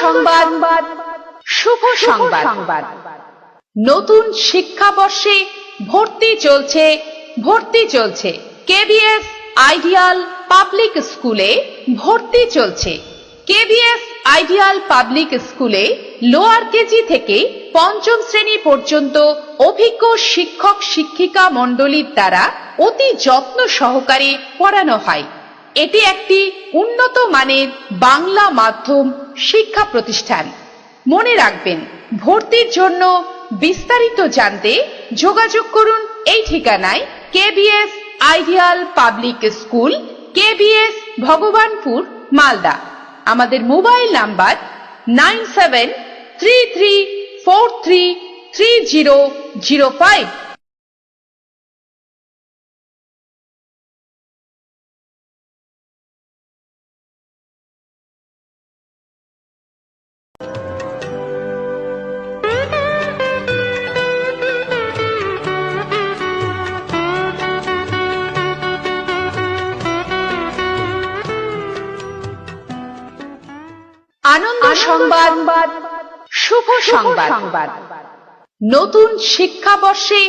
সংবাদ, শুভ সংবাদ। নতুন শিক্ষাবর্ষে ভর্তি চলছে। কেবিএস আইডিয়াল পাবলিক স্কুলে ভর্তি চলছে। কেবিএস আইডিয়াল পাবলিক স্কুলে লোয়ার কেজি থেকে পঞ্চম শ্রেণী পর্যন্ত অভিজ্ঞ শিক্ষক শিক্ষিকা মণ্ডলীর দ্বারা অতি যত্ন সহকারে পড়ানো হয়। এটি একটি উন্নত মানের বাংলা মাধ্যম শিক্ষা প্রতিষ্ঠান। মনে রাখবেন, ভর্তির জন্য বিস্তারিত জানতে যোগাযোগ করুন এই ঠিকানায়। KBS ideal public school, KBS Bhagwanpur, Malda. আমাদের মোবাইল নাম্বার 9733433005। আনন্দ সংবাদ, শুভ সংবাদ। নতুন শিক্ষাবর্ষে